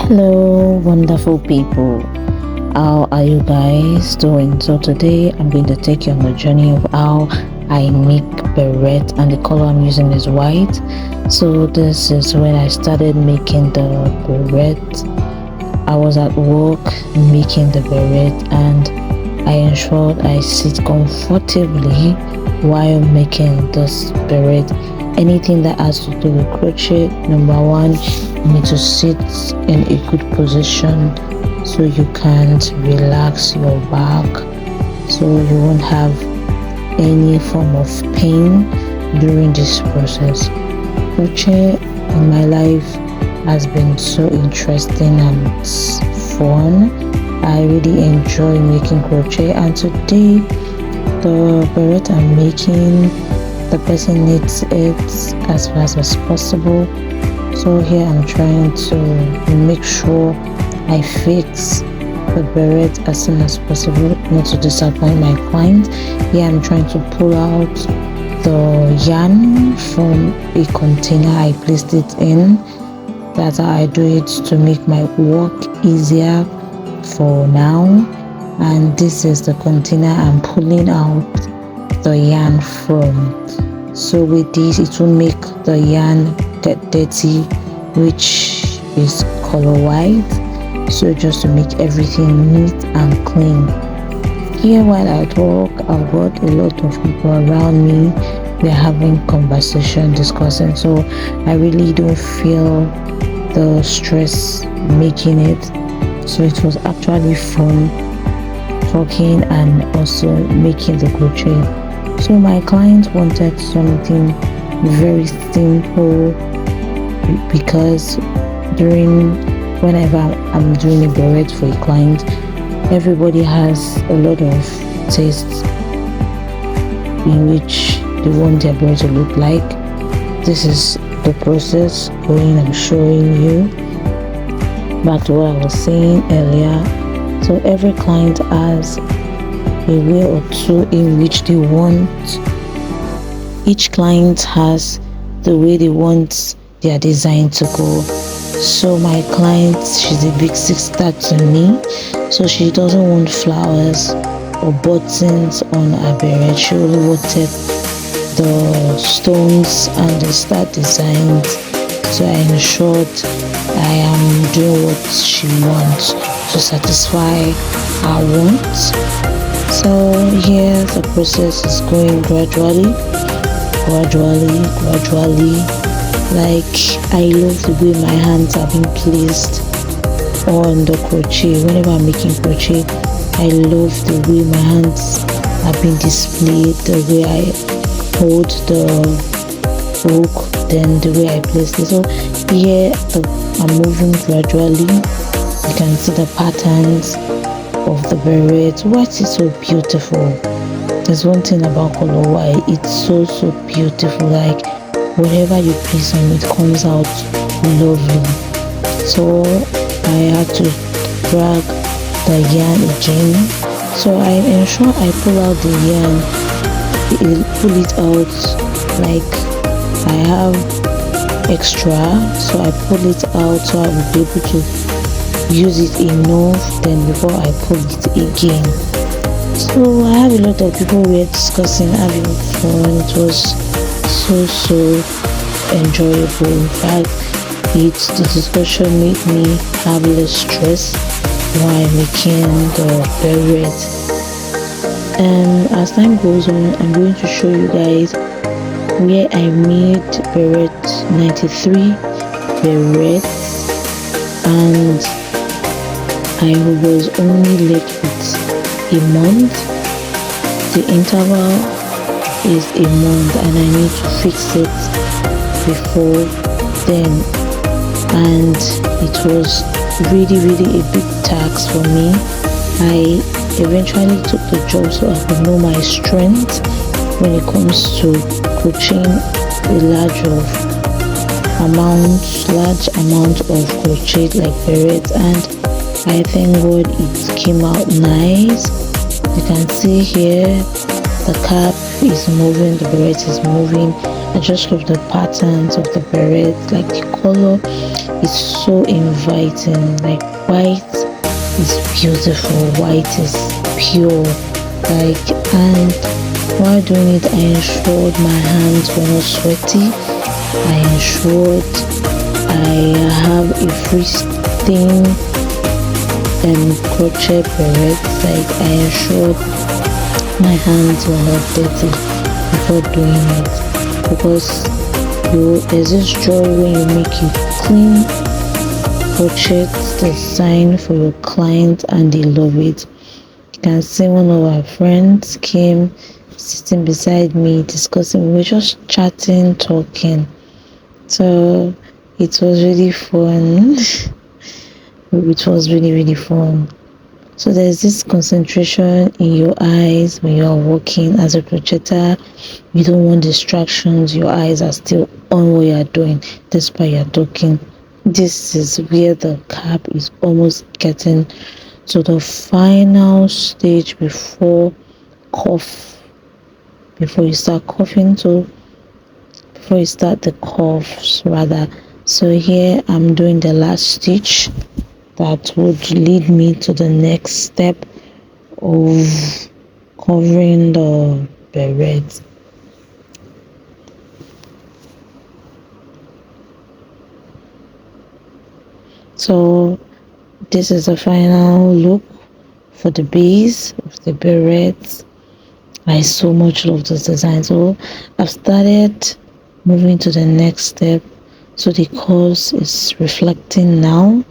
Hello, wonderful people. How are you guys doing? So today I'm going to take you on the journey of how I make beret, and the color I'm using is white. So this is when I started making the beret. I was at work making the beret, and I ensured I sit comfortably while making this beret. Anything that has to do with crochet, number one, you need to sit in a good position so you can't relax your back, so you won't have any form of pain during this process. Crochet in my life has been so interesting and fun. I really enjoy making crochet, and today the beret I'm making, the person needs it as fast as possible. So here I'm trying to make sure I fix the beret as soon as possible, not to disappoint my client. Here I'm trying to pull out the yarn from a container I placed it in. That's how I do it to make my work easier for now. And this is the container I'm pulling out the yarn from. So with this, it will make the yarn get dirty, which is color white. So just to make everything neat and clean. Here while I talk, I've got a lot of people around me. We're having conversation, discussing, so I really don't feel the stress making it. So it was actually fun talking and also making the crochet. So my client wanted something very simple, because whenever I'm doing a beret for a client, everybody has a lot of tastes in which they want their beret to look like. This is the process going, I'm showing you. Back to what I was saying earlier. So every client has a way or two in which they want. Each client has the way they want their design to go. So my client, she's a big sister to me, so she doesn't want flowers or buttons on her beret. She only wanted the stones and the star designs. So I ensured I am doing what she wants to satisfy her wants. So here the process is going gradually. Like, I love the way my hands are being placed on the crochet. Whenever I'm making crochet, I love the way my hands are being displayed, the way I hold the hook, then the way I place it. So here I'm moving gradually. You can see the patterns of the beret. White is so beautiful. There's one thing about color white, it's so beautiful. Like, whatever you place on it comes out lovely. So I had to drag the yarn again. So I ensure I pull out the yarn, pull it out. Like, I have extra, so I pull it out so I will be able to use it enough then before I pull it again. So I have a lot of people we were discussing, having fun. It was so enjoyable. In fact, the discussion made me have less stress while making the beret. And as time goes on, I'm going to show you guys where I made beret 93 beret, and I was only left with a month. The interval is a month, and I need to fix it before then. And it was really a big task for me. I eventually took the job so I could know my strength when it comes to crocheting a large amount of crochet like beret, and I thank God it came out nice. You can see here the cap is moving, the beret is moving, I just love the patterns of the beret. Like the color is so inviting. Like white is beautiful, white is pure. Like, and while doing it, I ensured my hands were not sweaty. I ensured I have a pristine crochet beret. Like I ensured my hands were not dirty before doing it, because there's this joy when you make a clean crochet design for your client and they love it. You can see one of our friends came sitting beside me discussing. We were just chatting, talking. So it was really fun. It was really, really fun. So there's this concentration in your eyes when you're working as a crocheter. You don't want distractions. Your eyes are still on what you're doing despite you're talking. This is where the cap is almost getting to the final stage before you start coughing. So before you start the coughs rather. So here I'm doing the last stitch that would lead me to the next step of covering the beret. So this is the final look for the base of the beret. I so much love this design. So I've started moving to the next step. So the course is reflecting now.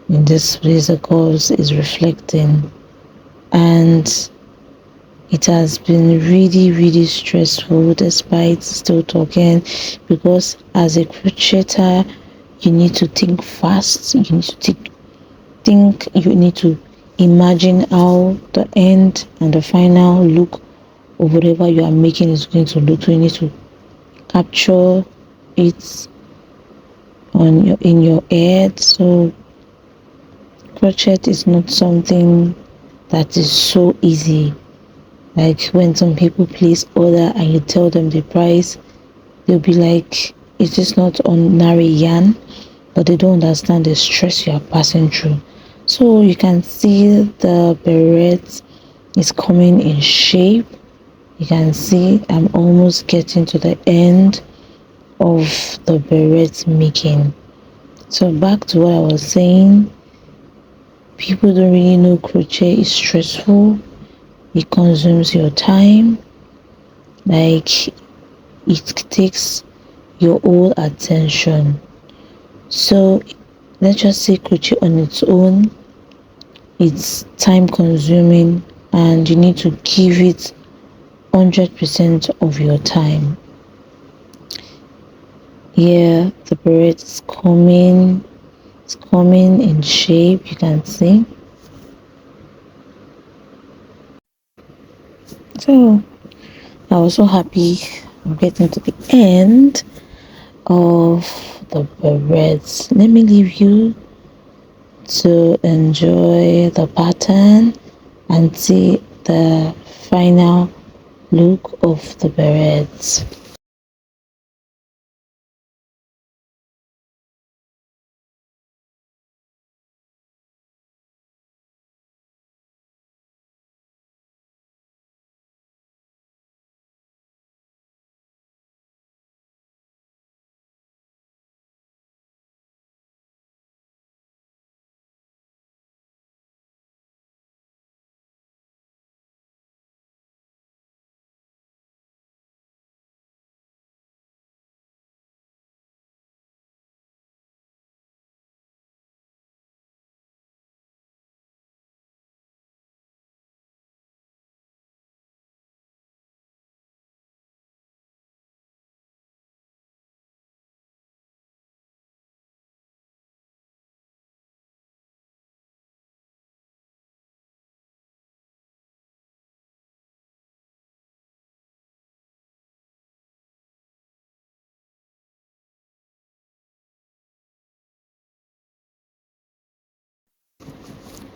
In this place, the course is reflecting, and it has been really, really stressful despite still talking, because as a crocheter, you need to think fast. You need to think. You need to imagine how the end and the final look of whatever you are making is going to look. So you need to capture it in your head. So crochet is not something that is so easy. Like when some people place order and you tell them the price, they'll be like, it's just not ordinary yarn, but they don't understand the stress you are passing through. So you can see the beret is coming in shape. You can see I'm almost getting to the end of the beret making. So back to what I was saying, people don't really know crochet is stressful. It consumes your time. Like it takes your whole attention. So let's just say crochet on its own, it's time consuming and you need to give it 100% of your time. Here the beret is coming. It's coming in shape, you can see. So I was so happy I'm getting to the end of the beret. Let me leave you to enjoy the pattern and see the final look of the beret.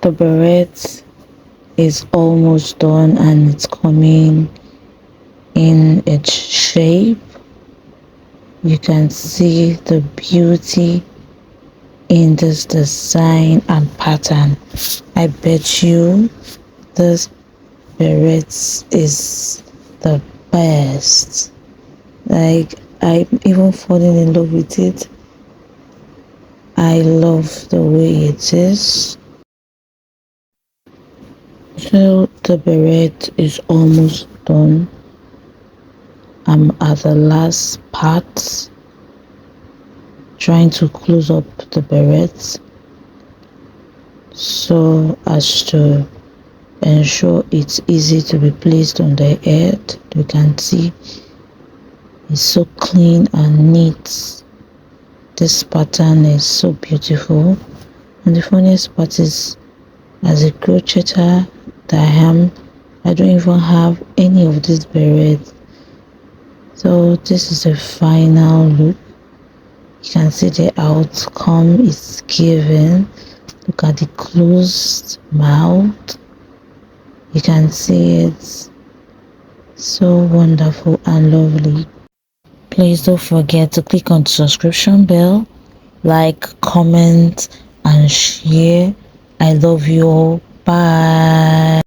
The beret is almost done and it's coming in its shape. You can see the beauty in this design and pattern. I bet you this beret is the best. Like, I'm even falling in love with it. I love the way it is. So the beret is almost done. I'm at the last part, trying to close up the beret so as to ensure it's easy to be placed on the head. You can see it's so clean and neat. This pattern is so beautiful, and the funniest part is, as a crocheter that I am, I don't even have any of these berets. So this is the final look. You can see the outcome is given. Look at the closed mouth. You can see it's so wonderful and lovely. Please don't forget to click on the subscription bell, like, comment, and share. I love you all. Bye.